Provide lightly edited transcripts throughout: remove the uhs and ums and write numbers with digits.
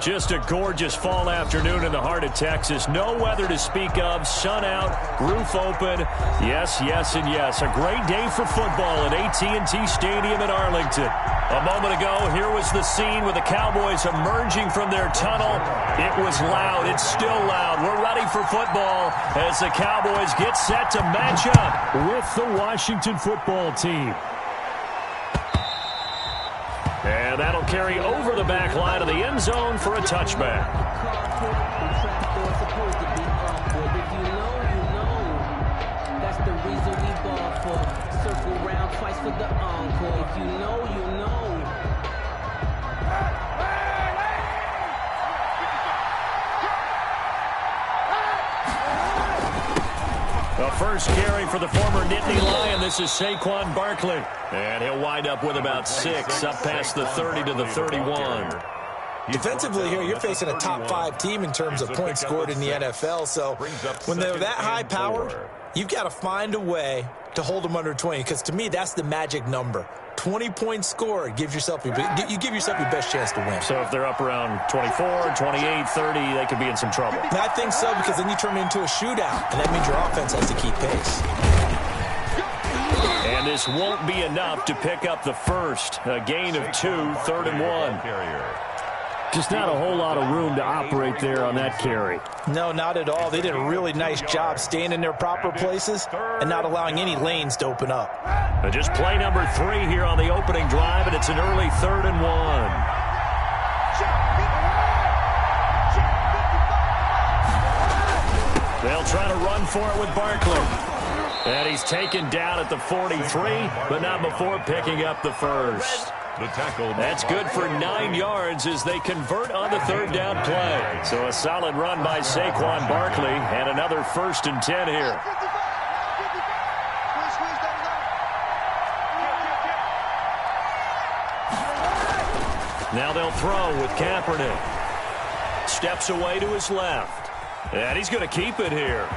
Just a gorgeous fall afternoon in the heart of Texas. No weather to speak of. Sun out, roof open. Yes, yes, and yes. A great day for football at AT&T Stadium in Arlington. A moment ago, here was the scene with the Cowboys emerging from their tunnel. It was loud. It's still loud. We're ready for football as the Cowboys get set to match up with the Washington football team. And that'll carry over the back line of the end zone for a touchback. That's the reason we ball for. Circle round twice for the encore. If you know, you know. The first carry for the former Nittany Lion. This is Saquon Barkley. And he'll wind up with about 6 up past the 30 to the 31. Defensively here, you're facing a top 5 team in terms of points scored in the NFL. So when they're that high powered, you've got to find a way to hold them under 20. Because to me, that's the magic number. 20 points scored, you give yourself your best chance to win. So if they're up around 24, 28, 30, they could be in some trouble. And I think so, because then you turn it into a shootout, and that means your offense has to keep pace. And this won't be enough to pick up the first. A gain of 2, 3rd and 1. Just not a whole lot of room to operate there on that carry. No, not at all. They did a really nice job staying in their proper places and not allowing any lanes to open up. Just play number 3 here on the opening drive, and it's an early 3rd and 1. They'll try to run for it with Barkley. And he's taken down at the 43, but not before picking up the first. That's good for 9 yards as they convert on the 3rd down play. So a solid run by Saquon Barkley and another 1st and 10 here. Now they'll throw with Kaepernick. Steps away to his left. And he's going to keep it here.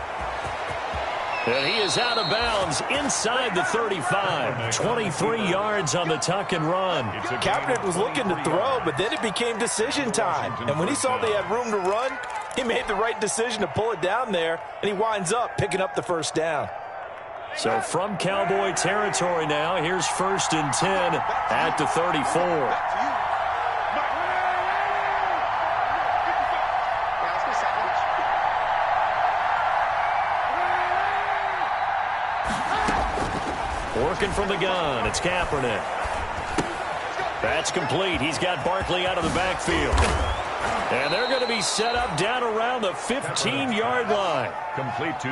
And he is out of bounds inside the 35. 23 yards on the tuck and run. Kaepernick was looking to throw, but then it became decision time. And when he saw they had room to run, he made the right decision to pull it down there, and he winds up picking up the 1st down. So from Cowboy territory now, here's 1st and 10 at the 34. Working from the gun, it's Kaepernick. That's complete. He's got Barkley out of the backfield. And they're going to be set up down around the 15-yard line.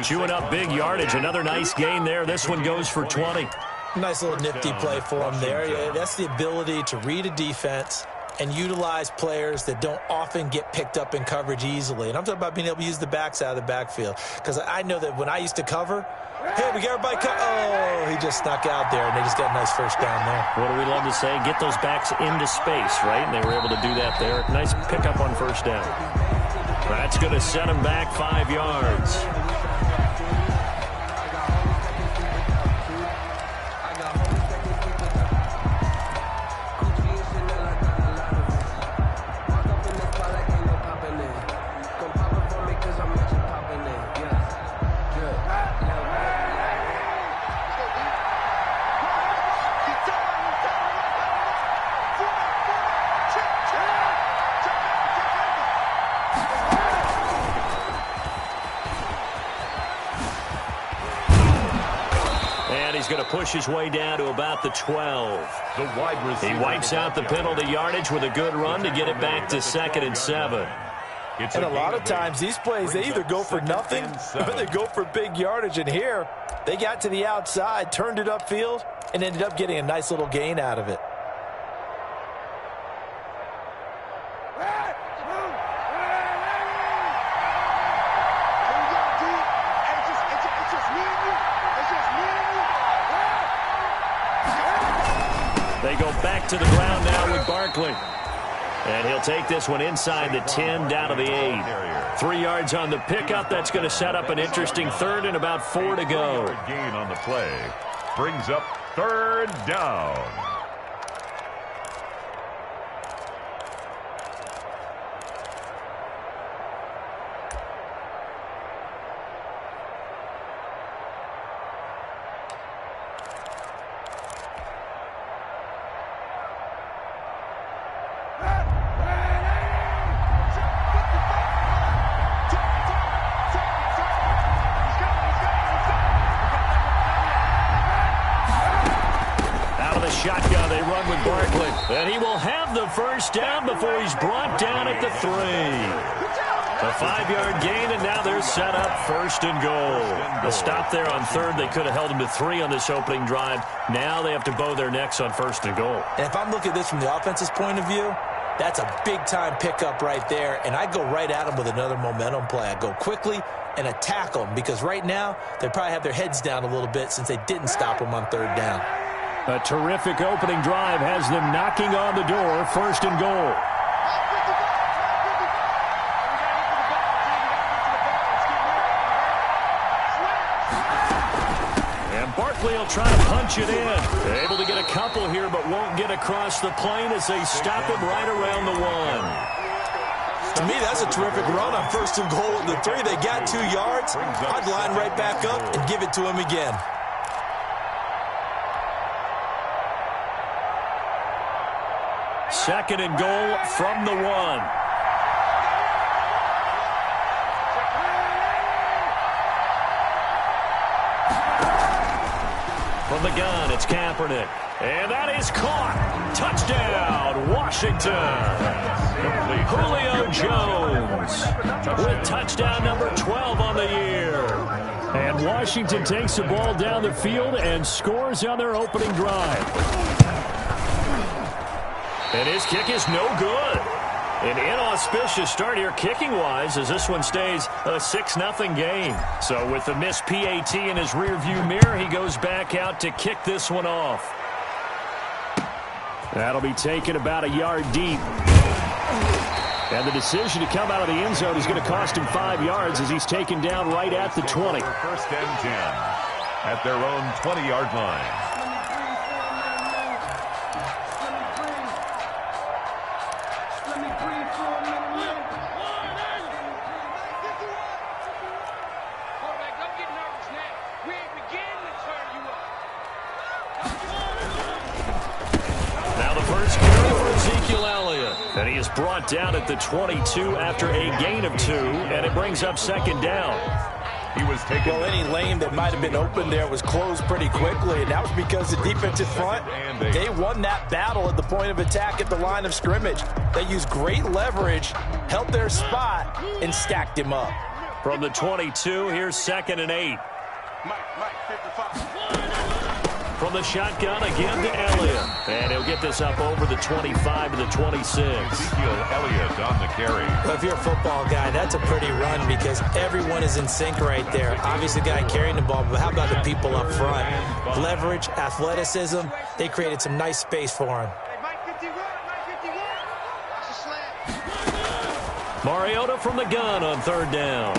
Chewing up big yardage. Another nice gain there. This one goes for 20. Nice little nifty play for him there. Yeah, that's the ability to read a defense and utilize players that don't often get picked up in coverage easily. And I'm talking about being able to use the backs out of the backfield. Because I know that when I used to cover, hey, we got everybody oh, he just snuck out there, and they just got a nice 1st down there. What do we love to say? Get those backs into space, right? And they were able to do that there. Nice pickup on 1st down. That's going to set him back 5 yards. He's going to push his way down to about the 12. He wipes out the penalty yardage with a good run to get it back to 2nd and 7. And a lot of times these plays, they either go for nothing or they go for big yardage. And here, they got to the outside, turned it upfield, and ended up getting a nice little gain out of it. They go back to the ground now with Barkley. And he'll take this one inside the 10, down to the 8. 3 yards on the pickup. That's going to set up an interesting 3rd and about 4 to go. Gain on the play brings up 3rd down. shotgun. They run with Barkley. And he will have the first down before he's brought down at the 3. A 5-yard gain, and now they're set up 1st and goal. A stop there on 3rd. They could have held him to 3 on this opening drive. Now they have to bow their necks on 1st and goal. And if I'm looking at this from the offense's point of view, that's a big-time pickup right there, and I go right at them with another momentum play. I go quickly and attack them because right now they probably have their heads down a little bit since they didn't stop them on 3rd down. A terrific opening drive has them knocking on the door, 1st and goal. Barkley will try to punch it in. Able to get a couple here, but won't get across the plane as they stop him right around the 1. To me, that's a terrific run on 1st and goal at the 3. They got 2 yards. I'd line right back up and give it to him again. Second and goal from the 1. From the gun, it's Kaepernick. And that is caught. Touchdown, Washington. Julio Jones with touchdown number 12 on the year. And Washington takes the ball down the field and scores on their opening drive. And his kick is no good. An inauspicious start here kicking-wise as this one stays a 6-0 game. So with the missed PAT in his rearview mirror, he goes back out to kick this one off. That'll be taken about a yard deep. And the decision to come out of the end zone is going to cost him 5 yards as he's taken down right at the 20. 1st and 10 at their own 20-yard line. And he is brought down at the 22 after a gain of 2, and it brings up 2nd down. He was taken. Well, any lane that might have been open there was closed pretty quickly, and that was because the defensive front, they won that battle at the point of attack at the line of scrimmage. They used great leverage, held their spot, and stacked him up. From the 22, here's 2nd and 8. From the shotgun again to Elliott. And he'll get this up over the 25 to the 26. Ezekiel Elliott on the carry. Well, if you're a football guy, that's a pretty run because everyone is in sync right there. Obviously, the guy carrying the ball, but how about the people up front? Leverage, athleticism, they created some nice space for him. Mariota from the gun on 3rd down.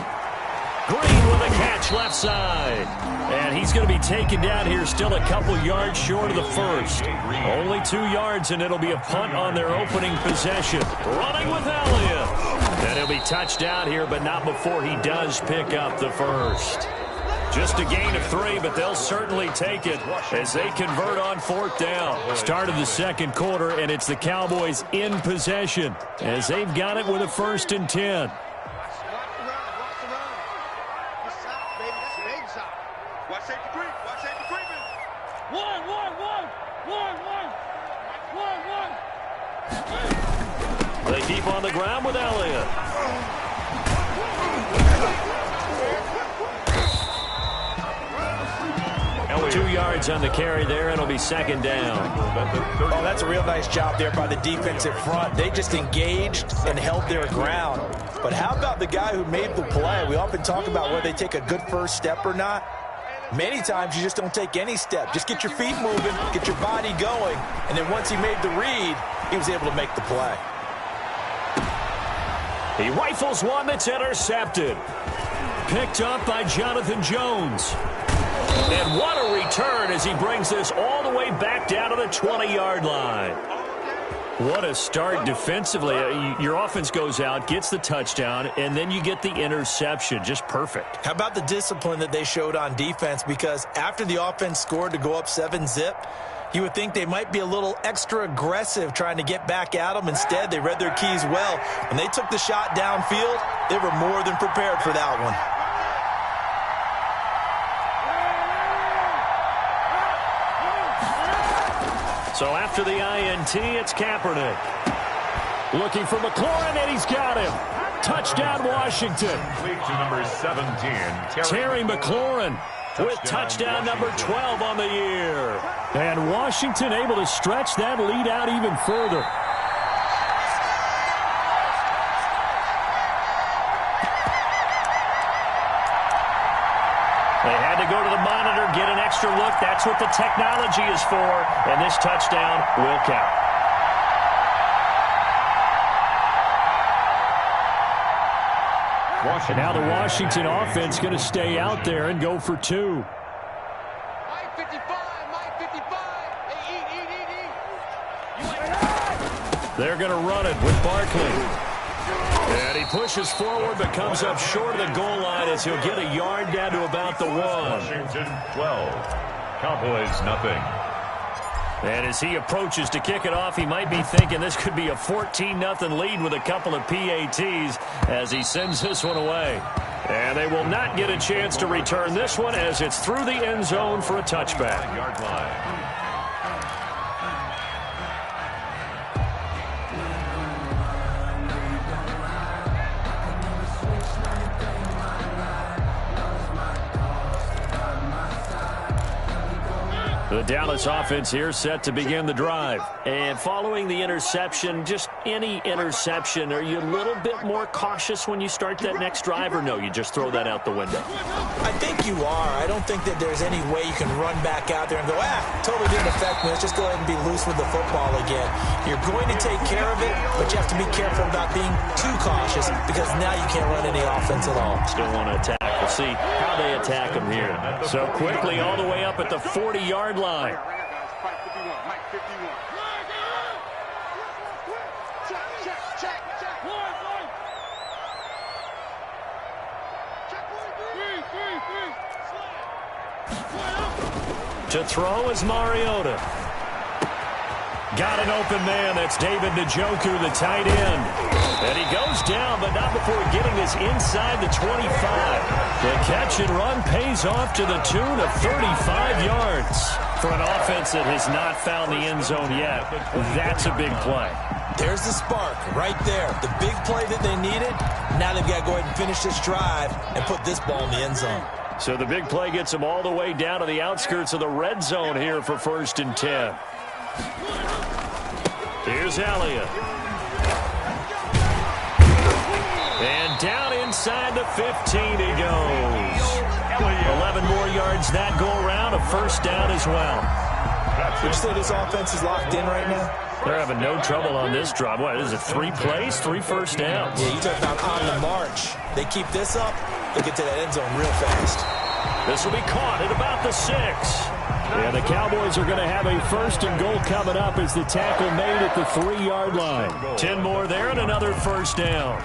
Green with a catch left side. And he's going to be taken down here still a couple yards short of the 1st. Only 2 yards, and it'll be a punt on their opening possession. Running with Elliott. And he'll be touched down here, but not before he does pick up the 1st. Just a gain of 3, but they'll certainly take it as they convert on 4th down. Start of the 2nd quarter, and it's the Cowboys in possession as they've got it with a 1st and 10. They keep on the ground with Elliott. Elliott. 2 yards on the carry there, and it'll be 2nd down. Oh, that's a real nice job there by the defensive front. They just engaged and held their ground. But how about the guy who made the play? We often talk about whether they take a good first step or not. Many times you just don't take any step. Just get your feet moving, get your body going, and then once he made the read, he was able to make the play. He rifles one that's intercepted. Picked up by Jonathan Jones. And what a return as he brings this all the way back down to the 20-yard line. What a start defensively. Your offense goes out, gets the touchdown, and then you get the interception. Just perfect. How about the discipline that they showed on defense? Because after the offense scored to go up 7-zip, you would think they might be a little extra aggressive trying to get back at them. Instead, they read their keys well. When they took the shot downfield, they were more than prepared for that one. So after the INT, it's Kaepernick. Looking for McLaurin, and he's got him. Touchdown, Washington. To number 17, Terry McLaurin with touchdown number 12 on the year. And Washington able to stretch that lead out even further. They had to go to the monitor, get an extra look. That's what the technology is for. And this touchdown will count. And now the Washington offense going to stay out there and go for 2. They're going to run it with Barkley. And he pushes forward but comes up short of the goal line as he'll get a yard down to about the 1. Washington 12, Cowboys nothing. And as he approaches to kick it off, he might be thinking this could be a 14-0 lead with a couple of PATs as he sends this one away. And they will not get a chance to return this one as it's through the end zone for a touchback. Yard line. The Dallas offense here set to begin the drive. And following the interception, just any interception, are you a little bit more cautious when you start that next drive, or no, you just throw that out the window? I think you are. I don't think that there's any way you can run back out there and go, totally didn't affect me. Let's just go ahead and be loose with the football again. You're going to take care of it, but you have to be careful about being too cautious because now you can't run any offense at all. Still want to attack. We'll see how they attack him here. So quickly all the way up at the 40-yard line. To throw is Mariota. Got an open man. That's David Njoku, the tight end. And he goes down, but not before getting this inside the 25. The catch and run pays off to the tune of 35 yards. For an offense that has not found the end zone yet, that's a big play. There's the spark right there. The big play that they needed. Now they've got to go ahead and finish this drive and put this ball in the end zone. So the big play gets them all the way down to the outskirts of the red zone here for 1st and 10. Here's Elliott. And down inside the 15 he goes. 11 more yards that go around, a first down as well. Would you say this offense is locked in right now? They're having no trouble on this drive. What is it, 3 plays, 3 first downs? Yeah, you talk about on the march. They keep this up, they get to that end zone real fast. This will be caught at about the 6. And the Cowboys are going to have a 1st and goal coming up as the tackle made at the 3-yard line. 10 more there and another first down.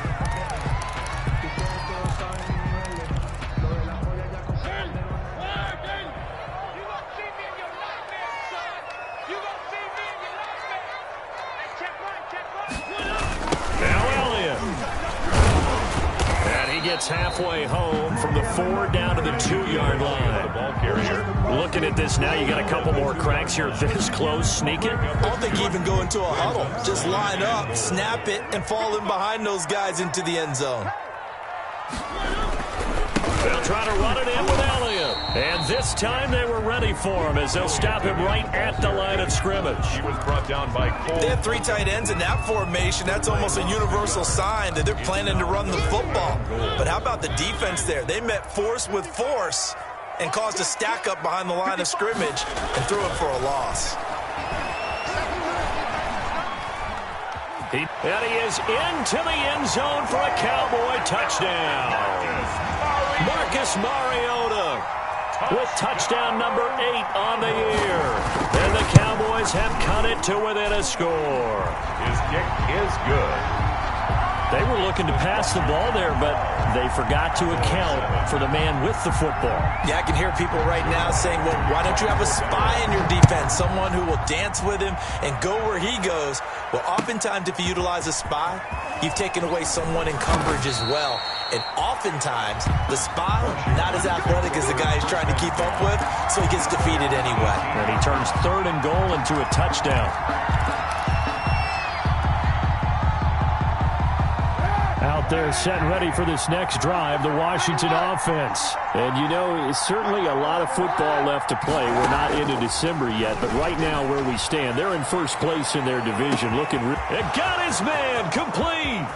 Halfway home from the 4 down to the 2-yard line. Ball carrier. Looking at this now, you got a couple more cracks here this close, sneak it. I don't think you even go into a huddle. Just line up, snap it, and fall in behind those guys into the end zone. They'll try to run it in with Elliott. And this time they were ready for him as they'll stop him right at the line of scrimmage. He was brought down by Cole. They have 3 tight ends in that formation. That's almost a universal sign that they're planning to run the football. But how about the defense there? They met force with force and caused a stack up behind the line of scrimmage and threw it for a loss. And he is into the end zone for a Cowboy touchdown. Marcus Mariota with touchdown number 8 on the year. And the Cowboys have cut it to within a score. His kick is good. They were looking to pass the ball there, but they forgot to account for the man with the football. Yeah, I can hear people right now saying, well, why don't you have a spy in your defense, someone who will dance with him and go where he goes? Well, oftentimes if you utilize a spy, you've taken away someone in coverage as well. And oftentimes, the spy, not as athletic as the guy he's trying to keep up with, so he gets defeated anyway. And he turns 3rd and goal into a touchdown. Out there set and ready for this next drive, the Washington offense. And, you know, it's certainly a lot of football left to play. We're not into December yet, but right now where we stand, they're in first place in their division. It got his man complete.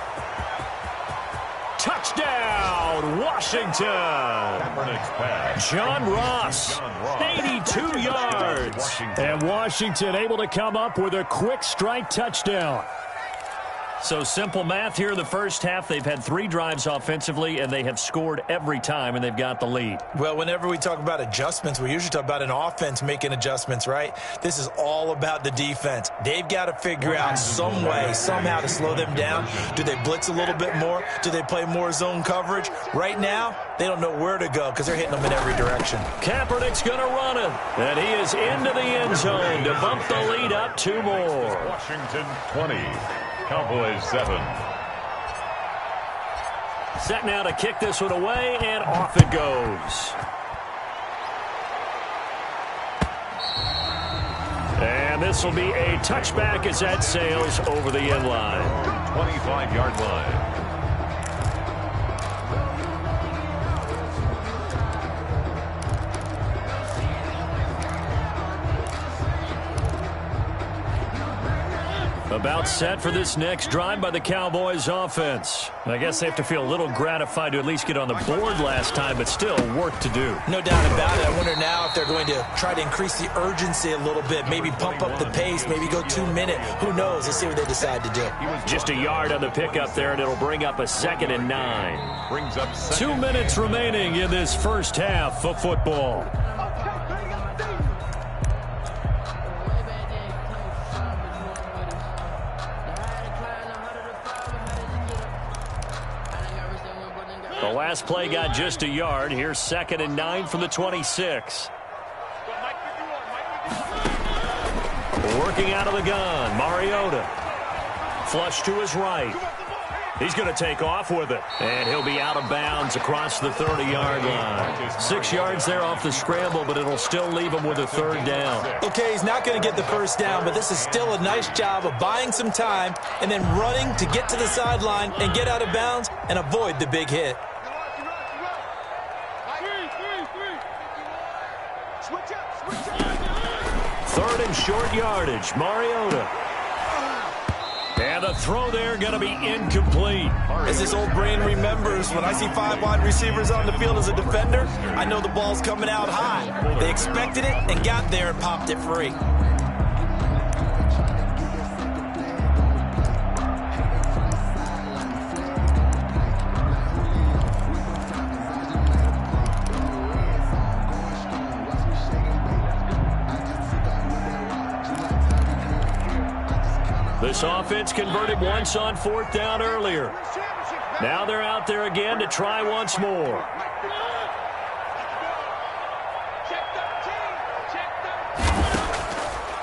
Touchdown, Washington. John Ross, 82 yards. And Washington able to come up with a quick strike touchdown. So simple math here in the first half. They've had 3 drives offensively, and they have scored every time, and they've got the lead. Well, whenever we talk about adjustments, we usually talk about an offense making adjustments, right? This is all about the defense. They've got to figure out some way, somehow to slow them down. Do they blitz a little bit more? Do they play more zone coverage? Right now, they don't know where to go because they're hitting them in every direction. Kaepernick's going to run it, and he is into the end zone to bump the lead up 2 more. Washington 20. Cowboys 7. Set now to kick this one away, and off it goes. And this will be a touchback as that sails over the end line. 25-yard line. About set for this next drive by the Cowboys offense. I guess they have to feel a little gratified to at least get on the board last time, but still work to do. No doubt about it. I wonder now if they're going to try to increase the urgency a little bit, maybe pump up the pace, maybe go 2-minute. Who knows? Let's see what they decide to do. Just a yard on the pickup there, and it'll bring up a 2nd and 9. Brings up 2 minutes remaining in this first half of football. The last play got just a yard. Here's 2nd and 9 from the 26. Working out of the gun, Mariota. Flush to his right. He's going to take off with it. And he'll be out of bounds across the 30-yard line. 6 yards there off the scramble, but it'll still leave him with a 3rd down. Okay, he's not going to get the first down, but this is still a nice job of buying some time and then running to get to the sideline and get out of bounds and avoid the big hit. Third and short yardage, Mariota. And the throw there going to be incomplete. As this old brain remembers, when I see 5 wide receivers on the field as a defender, I know the ball's coming out high. They expected it and got there and popped it free. This offense converted once on 4th down earlier. Now they're out there again to try once more.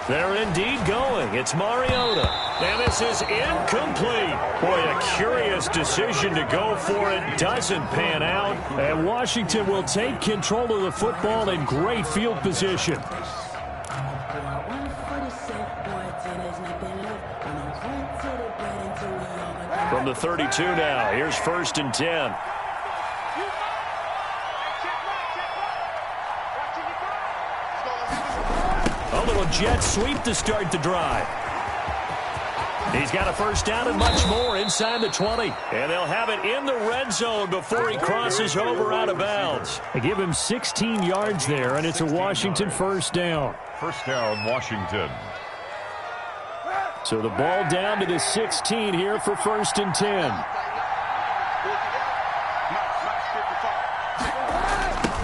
They're indeed going. It's Mariota. And this is incomplete. Boy, a curious decision to go for it. Doesn't pan out. And Washington will take control of the football in great field position. From the 32 now, here's 1st and 10. A little jet sweep to start the drive. He's got a 1st down and much more inside the 20. And they'll have it in the red zone before he crosses over out of bounds. They give him 16 yards there, and it's a Washington 1st down. 1st down, Washington. So the ball down to the 16 here for 1st and 10.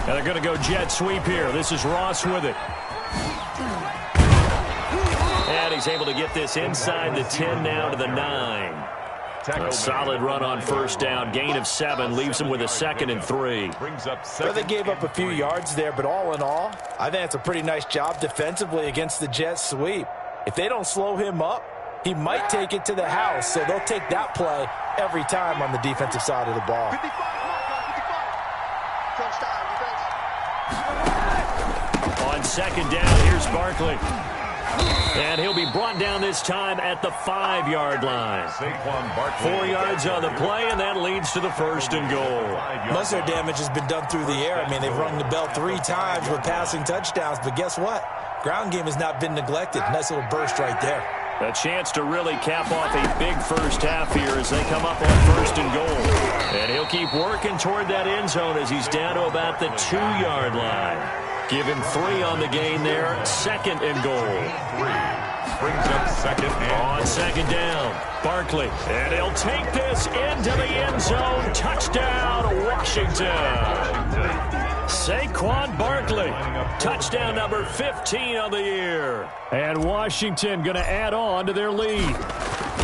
And they're going to go jet sweep here. This is Ross with it. And he's able to get this inside the 10 now to the 9. A solid run on 1st down. Gain of 7 leaves him with a 2nd and 3. Well, they gave up a few yards there, but all in all, I think that's a pretty nice job defensively against the jet sweep. If they don't slow him up, he might take it to the house, so they'll take that play every time on the defensive side of the ball. second down. Here's Barkley. And he'll be brought down this time at the 5-yard line. 4 yards on the play, and that leads to the first and goal. Most of their damage has been done through the air. I mean, they've rung the bell 3 times with passing touchdowns, but guess what? Ground game has not been neglected. Nice little burst right there. A chance to really cap off a big first half here as they come up on first and goal. And he'll keep working toward that end zone as he's down to about the 2-yard line. Give him 3 on the gain there. Second and goal. 3. Brings up second on second down. Barkley. And he'll take this into the end zone. Touchdown, Washington. Saquon Barkley. Touchdown number 15 on the year. And Washington going to add on to their lead.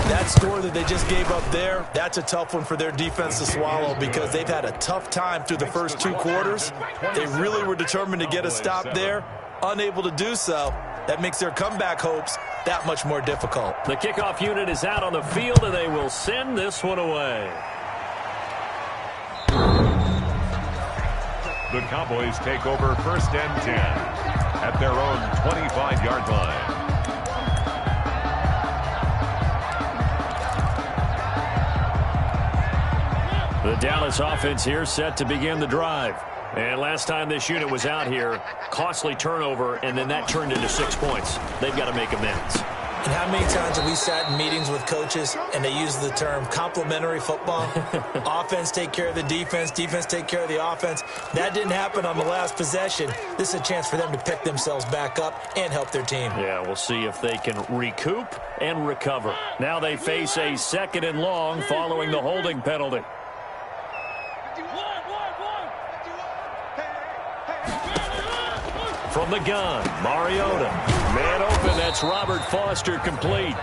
That score that they just gave up there, that's a tough one for their defense to swallow because they've had a tough time through the first 2 quarters. They really were determined to get a stop there, unable to do so. That makes their comeback hopes that much more difficult. The kickoff unit is out on the field, and they will send this one away. The Cowboys take over first and 10 at their own 25-yard line. The Dallas offense here set to begin the drive. And last time this unit was out here, costly turnover, and then that turned into 6 points. They've got to make amends. And how many times have we sat in meetings with coaches and they use the term complementary football? Offense take care of the defense, defense take care of the offense. That didn't happen on the last possession. This is a chance for them to pick themselves back up and help their team. Yeah, we'll see if they can recoup and recover. Now they face a second and long following the holding penalty. From the gun, Mariota. Man open, that's Robert Foster complete.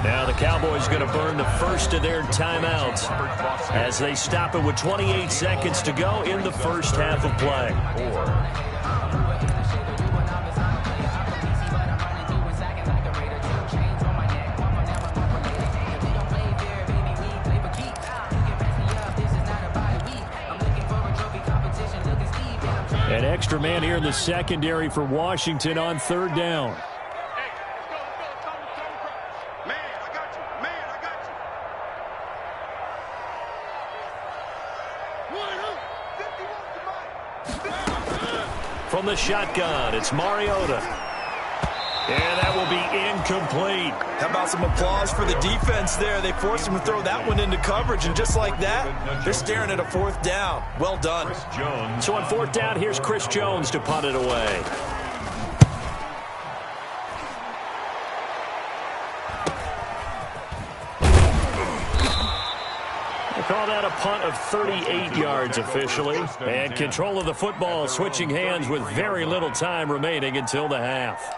Now the Cowboys going to burn the first of their timeouts as they stop it with 28 seconds to go in the first half of play. An extra man here in the secondary for Washington on third down. From the shotgun, it's Mariota. And that will be incomplete. How about some applause for the defense there? They forced him to throw that one into coverage, and just like that, they're staring at a fourth down. Well done. So on fourth down, here's Chris Jones to punt it away. They call that a punt of 38 yards officially. And control of the football switching hands with very little time remaining until the half.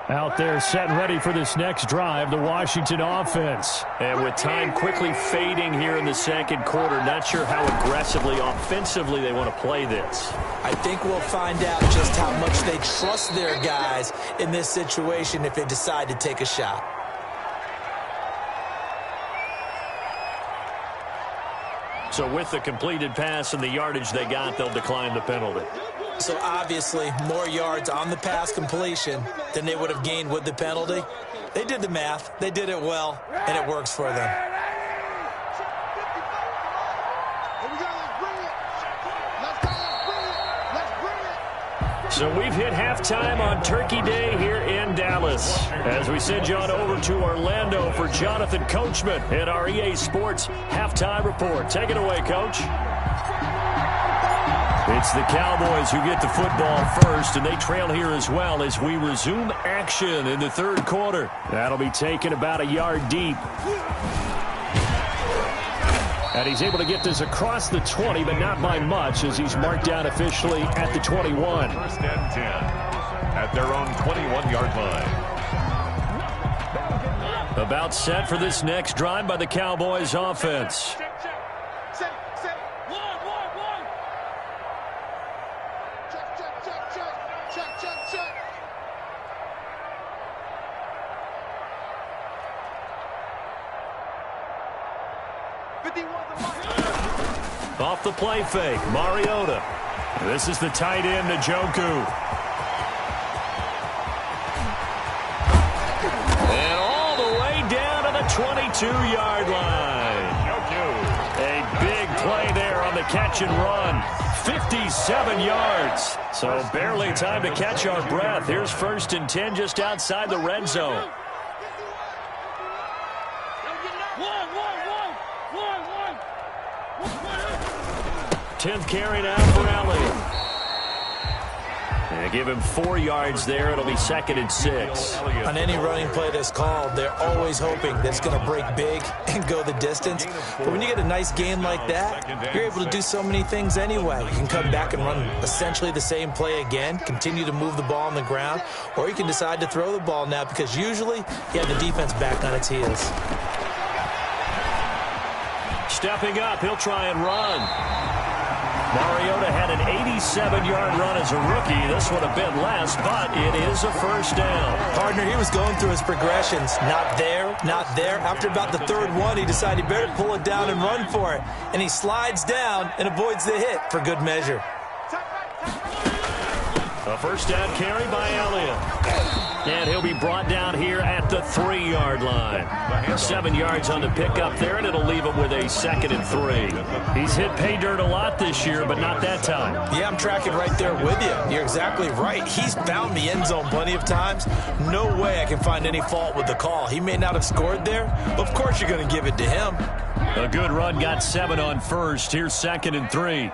Out there set and ready for this next drive, the Washington offense. And with time quickly fading here in the second quarter, not sure how aggressively, offensively they want to play this. I think we'll find out just how much they trust their guys in this situation if they decide to take a shot. So with the completed pass and the yardage they got, they'll decline the penalty. So obviously more yards on the pass completion than they would have gained with the penalty. They did the math. They did it well, and it works for them. So we've hit halftime on Turkey Day here in Dallas. As we send you on over to Orlando for Jonathan Coachman in our EA Sports Halftime Report. Take it away, Coach. It's the Cowboys who get the football first, and they trail here as well as we resume action in the third quarter. That'll be taken about a yard deep. And he's able to get this across the 20, but not by much, as he's marked down officially at the 21. First and 10 at their own 21-yard line. About set for this next drive by the Cowboys offense. Off the play fake, Mariota. This is the tight end, Njoku. And all the way down to the 22-yard line. A big play there on the catch and run. 57 yards. So barely time to catch our breath. Here's 1st and 10 just outside the red zone. 10th carry now for Elliott. And give him 4 yards there. It'll be 2nd and 6. On any running play that's called, they're always hoping that it's going to break big and go the distance. But when you get a nice game like that, you're able to do so many things anyway. You can come back and run essentially the same play again, continue to move the ball on the ground, or you can decide to throw the ball now because usually you have the defense back on its heels. Stepping up, he'll try and run. Mariota had an 87-yard run as a rookie. This would have been less, but it is a 1st down. Partner, he was going through his progressions. Not there, not there. After about the 3rd one, he decided he better pull it down and run for it. And he slides down and avoids the hit for good measure. A 1st down carry by Elliott. And he'll be brought down here at the 3-yard line. 7 yards on the pickup there, and it'll leave him with a 2nd and 3. He's hit pay dirt a lot this year, but not that time. Yeah, I'm tracking right there with you. You're exactly right. He's found the end zone plenty of times. No way I can find any fault with the call. He may not have scored there, but of course you're going to give it to him. A good run, got 7 on 1st. Here's 2nd and 3.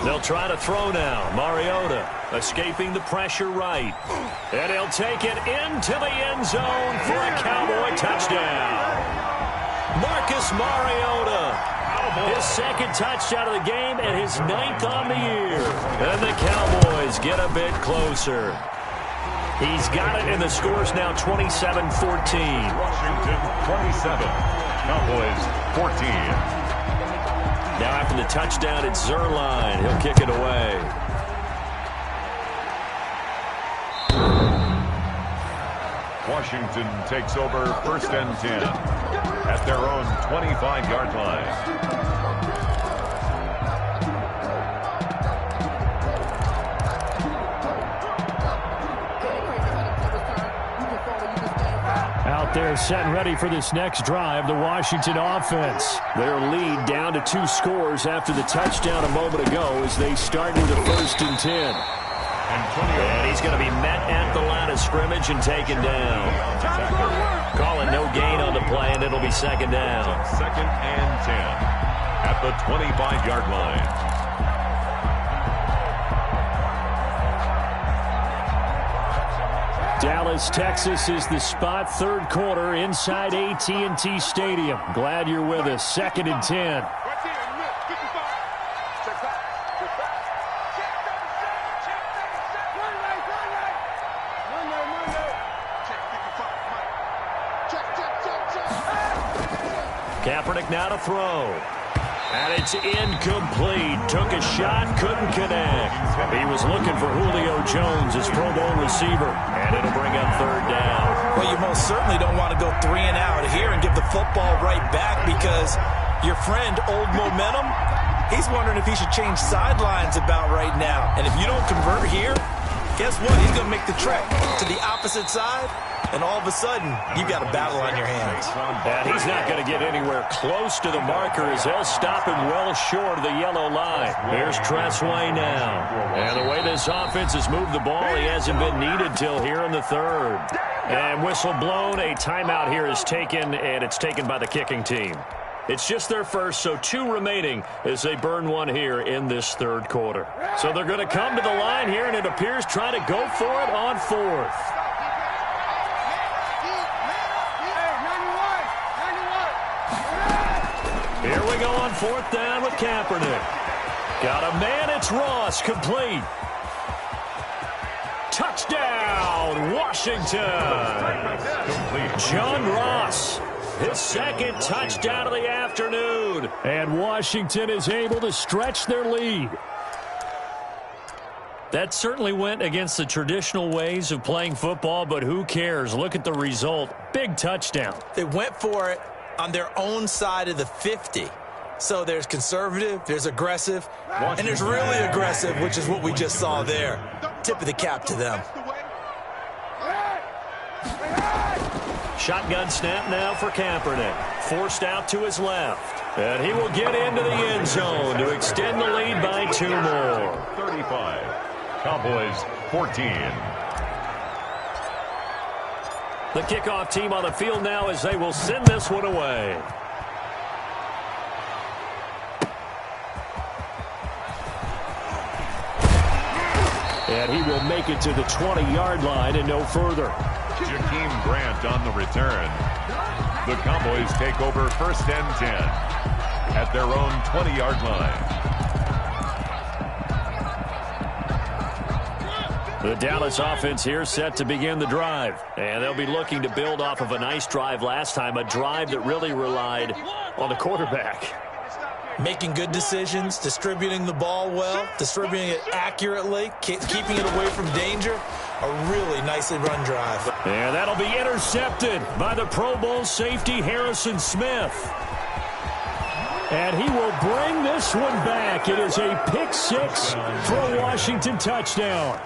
They'll try to throw now. Mariota escaping the pressure right. And he'll take it into the end zone for a Cowboy touchdown. Marcus Mariota. His 2nd touchdown of the game and his 9th on the year. And the Cowboys get a bit closer. He's got it, and the score's now 27-14. Washington 27, Cowboys 14. Now after the touchdown, it's Zerline. He'll kick it away. Washington takes over 1st and 10 at their own 25-yard line. Out there set and ready for this next drive, the Washington offense. Their lead down to 2 scores after the touchdown a moment ago as they start with a 1st and 10. And he's going to be met at the line of scrimmage and taken down. Calling no gain on the play, and it'll be 2nd down. 2nd and 10 at the 25-yard line. Dallas, Texas is the spot. 3rd quarter inside AT&T Stadium. Glad you're with us. 2nd and 10. Kaepernick now to throw. And it's incomplete. Took a shot, couldn't connect. He was looking for Julio Jones, his Pro Bowl receiver. And it'll bring up 3rd down. Well, you most certainly don't want to go 3 and out here and give the football right back because your friend, Old Momentum, he's wondering if he should change sidelines about right now. And if you don't convert here, guess what? He's going to make the trek to the opposite side. And all of a sudden, you've got a battle on your hands. And he's not going to get anywhere close to the marker as they'll stop him well short of the yellow line. Here's Tressway now. And the way this offense has moved the ball, he hasn't been needed till here in the 3rd. And whistle blown, a timeout here is taken, and it's taken by the kicking team. It's just their first, so 2 remaining as they burn 1 here in this 3rd quarter. So they're going to come to the line here, and it appears try to go for it on 4th. Here we go on 4th down with Kaepernick. Got a man, it's Ross, complete. Touchdown, Washington. John Ross, his 2nd touchdown of the afternoon. And Washington is able to stretch their lead. That certainly went against the traditional ways of playing football, but who cares? Look at the result. Big touchdown. They went for it on their own side of the 50. So there's conservative, there's aggressive, and there's really aggressive, which is what we just saw there. Tip of the cap to them. Shotgun snap now for Kaepernick. Forced out to his left. And he will get into the end zone to extend the lead by 2 more. 35. Cowboys 14. The kickoff team on the field now as they will send this one away. And he will make it to the 20-yard line and no further. Jakeem Grant on the return. The Cowboys take over 1st and 10 at their own 20-yard line. The Dallas offense here set to begin the drive. And they'll be looking to build off of a nice drive last time, a drive that really relied on the quarterback. Making good decisions, distributing the ball well, distributing it accurately, keeping it away from danger. A really nicely run drive. And that'll be intercepted by the Pro Bowl safety Harrison Smith. And he will bring this one back. It is a pick 6 for a Washington touchdown.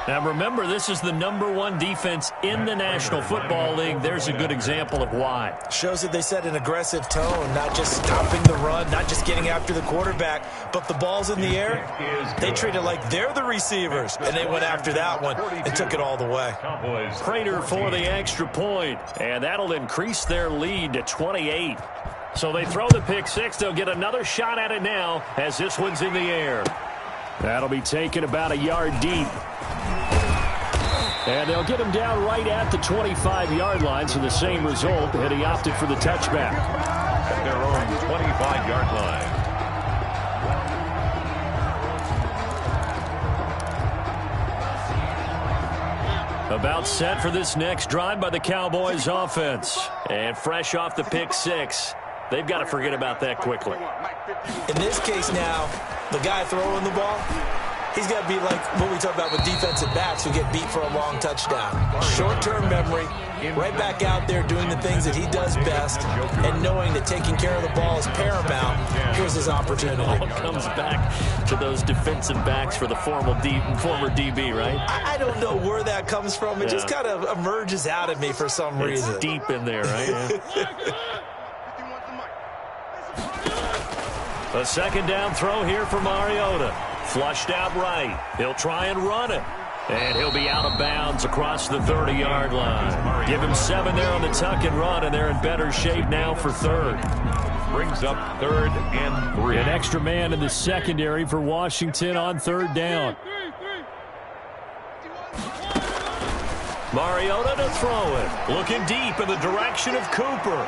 Now remember, this is the #1 defense in the National Football League. There's a good example of why. Shows that they set an aggressive tone, not just stopping the run, not just getting after the quarterback, but the ball's in the air. They treat it like they're the receivers, and they went after that one and took it all the way. Prater for the extra point, and that'll increase their lead to 28. So they throw the pick 6. They'll get another shot at it now as this one's in the air. That'll be taken about a yard deep. And they'll get him down right at the 25-yard line, so the same result, and he opted for the touchback. At their own 25-yard line. About set for this next drive by the Cowboys offense. And fresh off the pick 6. They've got to forget about that quickly. In this case now, the guy throwing the ball, he's got to be like what we talk about with defensive backs who get beat for a long touchdown. Short-term memory, right back out there doing the things that he does best, and knowing that taking care of the ball is paramount. Here's his opportunity. It all comes back to those defensive backs for the former DB, right? I don't know where that comes from. It just kind of emerges out of me for some reason. It's deep in there, right? A second down throw here for Mariota. Flushed out right. He'll try and run it. And he'll be out of bounds across the 30-yard line. Give him 7 there on the tuck and run, and they're in better shape now for 3rd. Brings up 3rd and 3. An extra man in the secondary for Washington on 3rd down. Mariota to throw it. Looking deep in the direction of Cooper.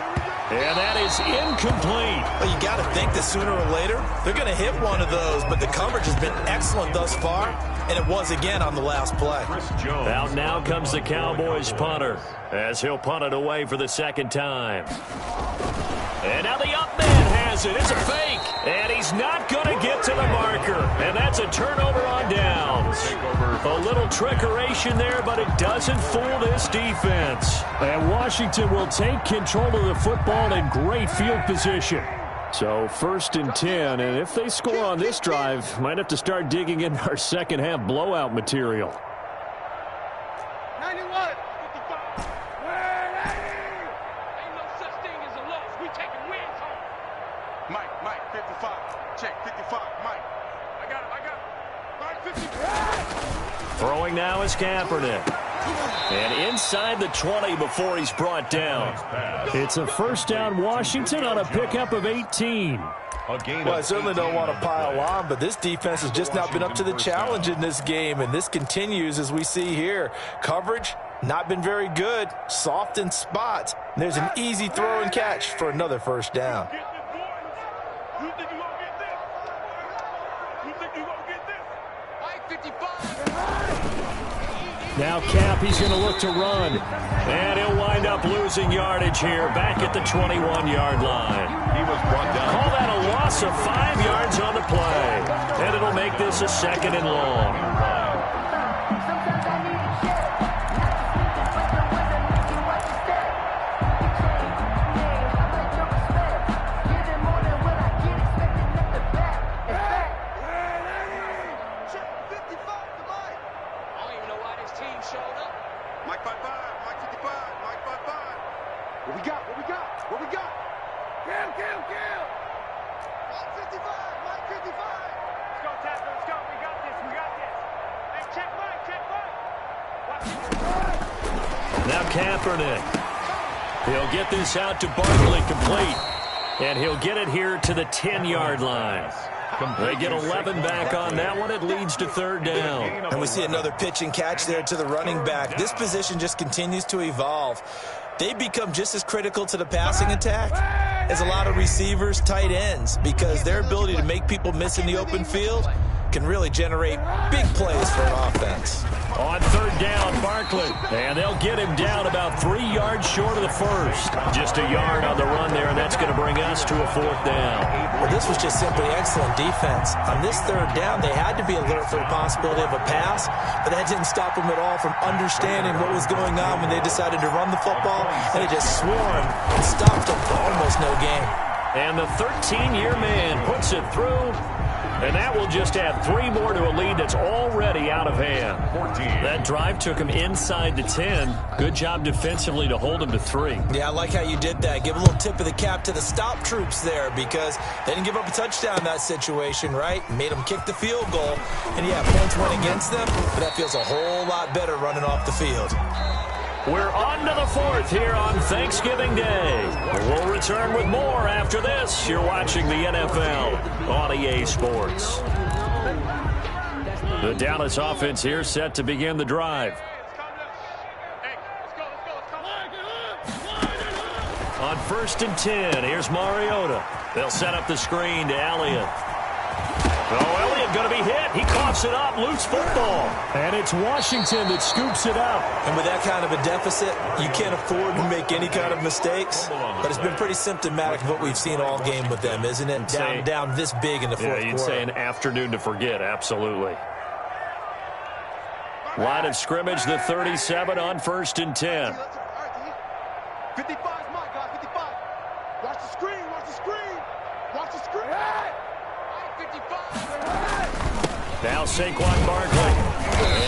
And that is incomplete. Well, you got to think that sooner or later, they're going to hit one of those, but the coverage has been excellent thus far, and it was again on the last play. Out now comes the Cowboys punter, as he'll punt it away for the 2nd time. And now the up man has it. It's a fake, and he's not going to get to the marker, and that's a turnover on downs. A little trickeration there, but it doesn't fool this defense. And Washington will take control of the football in great field position. So 1st and 10, and if they score on this drive, might have to start digging into our second-half blowout material. 91. Ain't no such thing as a loss. We taking wins home. Mike, 55. Check, 55. Mike. I got it. Mike, 55. Throwing now is Kaepernick. And inside the 20 before he's brought down. It's a 1st down Washington on a pickup of 18. Well, I certainly don't want to pile on, but this defense has just not been up to the challenge in this game, and this continues as we see here. Coverage, not been very good, soft in spots. There's an easy throw and catch for another 1st down. Now Cap, he's going to look to run. And he'll wind up losing yardage here back at the 21-yard line. He was brought down. Call that a loss of 5 yards on the play. And it'll make this a 2nd and long. Now Kaepernick. He'll get this out to Barkley complete. And he'll get it here to the 10-yard line. They get 11 back on that one. It leads to 3rd down. And we see another pitch and catch there to the running back. This position just continues to evolve. They become just as critical to the passing attack as a lot of receivers, tight ends, because their ability to make people miss in the open field can really generate big plays for an offense. On 3rd down, Barkley. And they'll get him down about 3 yards short of the first. Just a yard on the run there, and that's going to bring us to a 4th down. Well, this was just simply excellent defense. On this 3rd down, they had to be alert for the possibility of a pass, but that didn't stop them at all from understanding what was going on when they decided to run the football, and they just swarmed and stopped them for almost no gain. And the 13-year man puts it through. And that will just add 3 more to a lead that's already out of hand. 14. That drive took him inside the 10. Good job defensively to hold him to 3. Yeah, I like how you did that. Give a little tip of the cap to the stop troops there, because they didn't give up a touchdown in that situation, right? Made them kick the field goal. And, yeah, points went against them, but that feels a whole lot better running off the field. We're on to the 4th here on Thanksgiving Day. We'll return with more after this. You're watching the NFL on EA Sports. The Dallas offense here set to begin the drive. On 1st and 10, here's Mariota. They'll set up the screen to Elliott. Oh, Elliott going to be hit. He coughs it up. Loose football. And it's Washington that scoops it up. And with that kind of a deficit, you can't afford to make any kind of mistakes. But it's been pretty symptomatic of what we've seen all game with them, isn't it? Down this big in the 4th quarter. You'd say an afternoon to forget. Absolutely. Line of scrimmage, the 37 on 1st and 10. 55 is my guy, 55. Watch the screen, watch the screen. Watch the screen. Hey! 55. Now Saquon Barkley.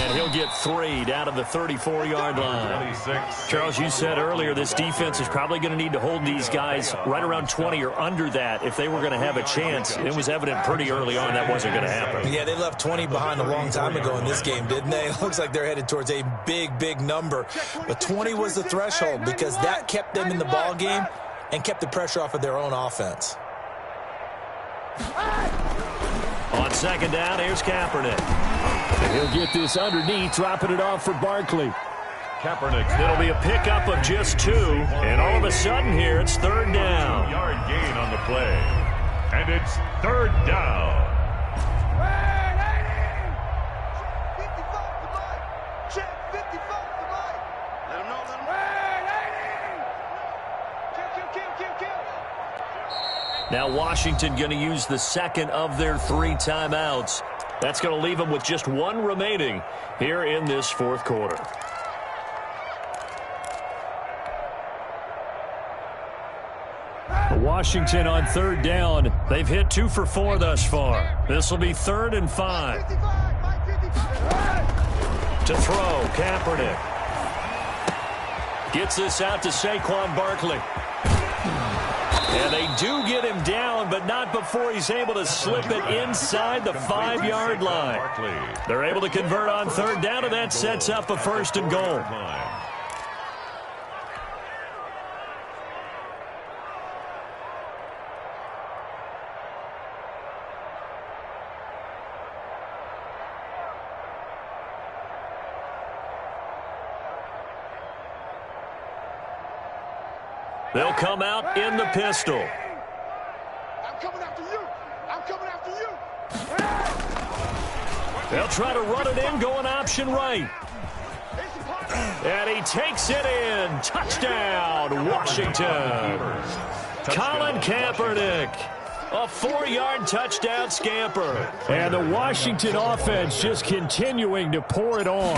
And he'll get 3 down to the 34-yard line. 26. Charles, you said earlier this defense is probably going to need to hold these guys right around 20 or under that if they were going to have a chance. It was evident pretty early on that wasn't going to happen. Yeah, they left 20 behind a long time ago in this game, didn't they? It looks like they're headed towards a big, big number. But 20 was the threshold because that kept them in the ball game and kept the pressure off of their own offense. On 2nd down, here's Kaepernick. He'll get this underneath, dropping it off for Barkley. Kaepernick. It'll be a pickup of just 2, and all of a sudden here, it's 3rd down. Yard gain on the play. And it's 3rd down. Now Washington going to use the 2nd of their 3 timeouts. That's going to leave them with just 1 remaining here in this 4th quarter. Washington on 3rd down. They've hit 2 for 4 thus far. This will be 3rd and 5. To throw, Kaepernick. Gets this out to Saquon Barkley. And they do get him down, but not before he's able to slip it inside the 5-yard line. They're able to convert on 3rd down, and that sets up a 1st and goal. They'll come out in the pistol. I'm coming after you. I'm coming after you. They'll try to run it in, going option right. It's And he takes it in. Touchdown, Washington. Colin Kaepernick. A 4-yard touchdown scamper. And the Washington offense just continuing to pour it on.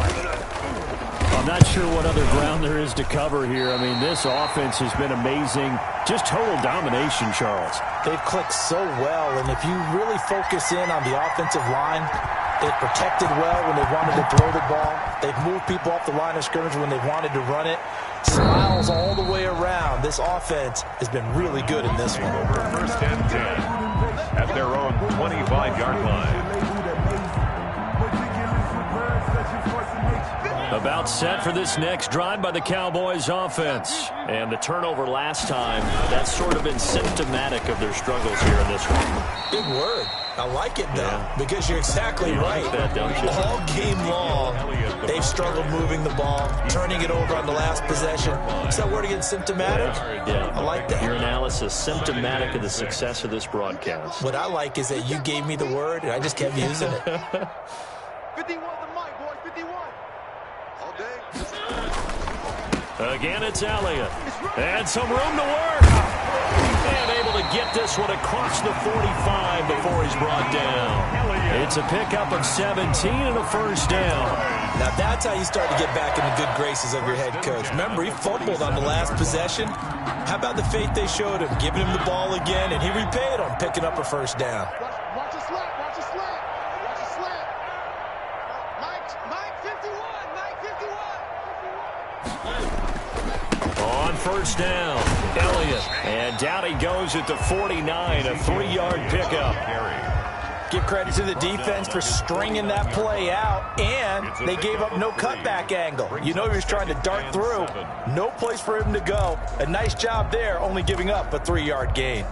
I'm not sure what other ground there is to cover here. I mean, this offense has been amazing. Just total domination, Charles. They've clicked so well, and if you really focus in on the offensive line, they've protected well when they wanted to throw the ball. They've moved people off the line of scrimmage when they wanted to run it. Smiles all the way around. This offense has been really good in this one. First and 10 at their own 25-yard line. About set for this next drive by the Cowboys offense. And the turnover last time, that's sort of been symptomatic of their struggles here in this one. Big word. I like it, though, because you're exactly right. Like that, don't you? All game long, they've struggled moving the ball, turning it over on the last possession. Is that word again, symptomatic? Yeah. I like that. Your analysis, symptomatic of the success of this broadcast. What I like is that you gave me the word, and I just kept using it. 51 the mic, boys, 51. All day. Again, it's Elliott. And some room to work. And able to get this one across the 45 before he's brought down. It's a pickup of 17 and a first down. Now that's how you start to get back in the good graces of your head coach. Remember, he fumbled on the last possession. How about the faith they showed him, giving him the ball again, and he repaid on picking up a first down. Watch a slant, watch a slant. Watch a slant. Mike 51, Mike 51. On first down, Elliott. And down he goes at the 49, a 3-yard pickup. Give credit to the defense for stringing that play out, and they gave up no cutback angle. You know he was trying to dart through. No place for him to go. A nice job there, only giving up a 3-yard gain.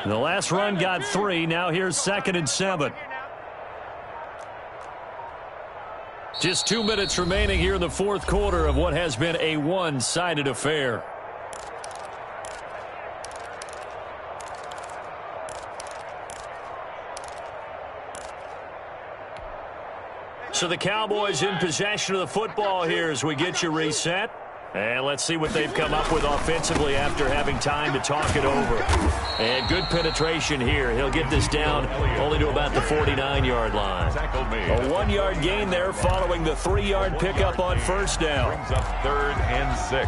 The last run got 3. Now here's 2nd and 7. Just 2 minutes remaining here in the fourth quarter of what has been a one-sided affair. So the Cowboys in possession of the football here as we get you reset. And let's see what they've come up with offensively after having time to talk it over. And good penetration here. He'll get this down only to about the 49-yard line. A 1-yard gain there following the 3-yard pickup on first down. Brings up 3rd and 6.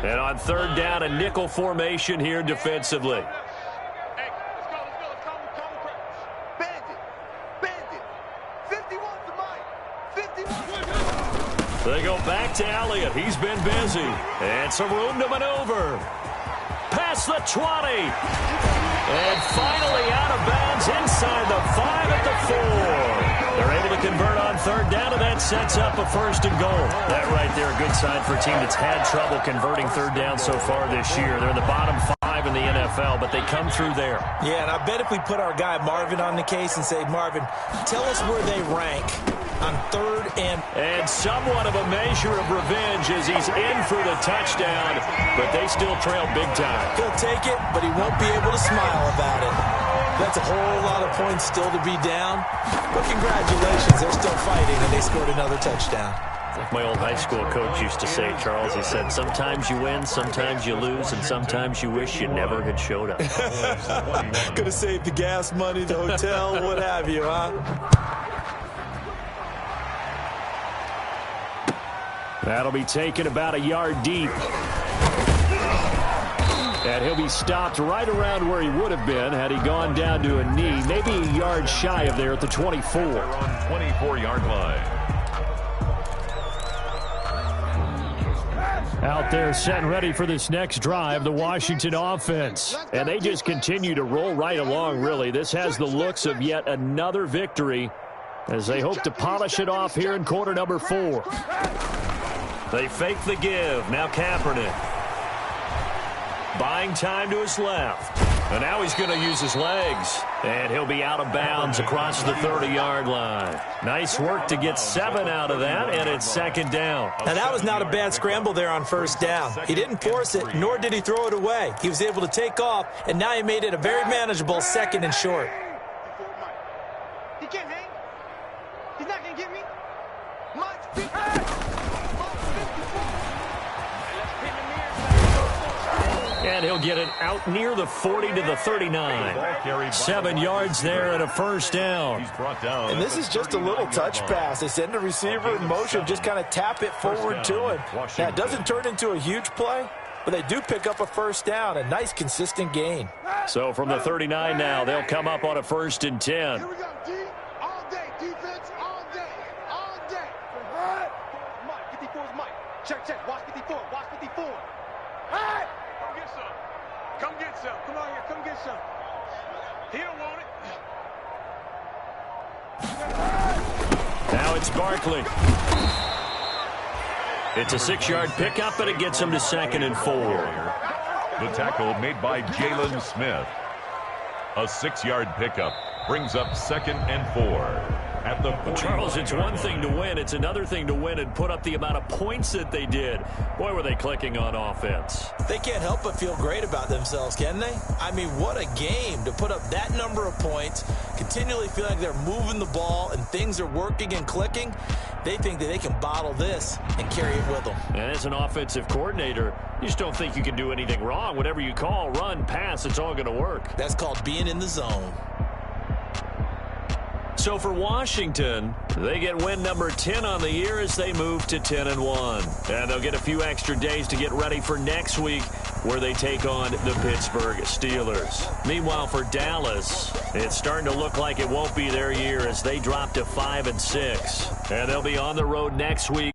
And on 3rd down, a nickel formation here defensively. They go back to Elliott. He's been busy. And some room to maneuver. Past the 20. And finally out of bounds inside the 5 at the 4. They're able to convert on 3rd down, and that sets up a 1st and goal. That right there, a good sign for a team that's had trouble converting 3rd down so far this year. They're in the bottom 5 in the NFL, but they come through there. Yeah, and I bet if we put our guy Marvin on the case and say, Marvin, tell us where they rank on 3rd and somewhat of a measure of revenge as he's in for the touchdown, but they still trail big time. He'll take it, but he won't be able to smile about it. That's a whole lot of points still to be down, but congratulations, they're still fighting, and they scored another touchdown. Like my old high school coach used to say, Charles, he said, sometimes you win, sometimes you lose, and sometimes you wish you never had showed up. Could have saved the gas money, the hotel, what have you, huh? That'll be taken about a yard deep. And he'll be stopped right around where he would have been had he gone down to a knee, maybe a yard shy of there at the 24. They're on 24-yard line. Out there set and ready for this next drive, the Washington offense. And they just continue to roll right along, really. This has the looks of yet another victory as they hope to polish it off here in quarter number 4. They fake the give. Now Kaepernick. Buying time to his left. And now he's going to use his legs. And he'll be out of bounds across the 30-yard line. Nice work to get 7 out of that, and it's second down. Now, that was not a bad scramble there on first down. He didn't force it, nor did he throw it away. He was able to take off, and now he made it a very manageable second and short. He can't hang. He's not going to get me. Mike's big. And he'll get it out near the 40 to the 39. 7 yards there and a first down. And this is just a little touch pass. They send the receiver in motion, just kind of tap it forward to him. Now, it doesn't turn into a huge play, but they do pick up a first down, a nice, consistent gain. So from the 39 now, they'll come up on a 1st and 10. Here we go, D. All day. Defense all day. All day. Mike. 54 is Mike. Check. Watch 54. Watch 54. Hey! Come get some. Come get some. Come on here. Come get some. He don't want it. Now it's Barkley. It's a 6-yard pickup, and it gets him to 2nd and 4. The tackle made by Jalen Smith. A 6-yard pickup brings up 2nd and 4. At the Well, Charles, it's one thing to win. It's another thing to win and put up the amount of points that they did. Boy, were they clicking on offense. They can't help but feel great about themselves, can they? I mean, what a game to put up that number of points, continually feel like they're moving the ball and things are working and clicking. They think that they can bottle this and carry it with them. And as an offensive coordinator, you just don't think you can do anything wrong. Whatever you call, run, pass, it's all going to work. That's called being in the zone. So for Washington, they get win number 10 on the year as they move to 10-1. And they'll get a few extra days to get ready for next week where they take on the Pittsburgh Steelers. Meanwhile, for Dallas, it's starting to look like it won't be their year as they drop to 5-6. And they'll be on the road next week.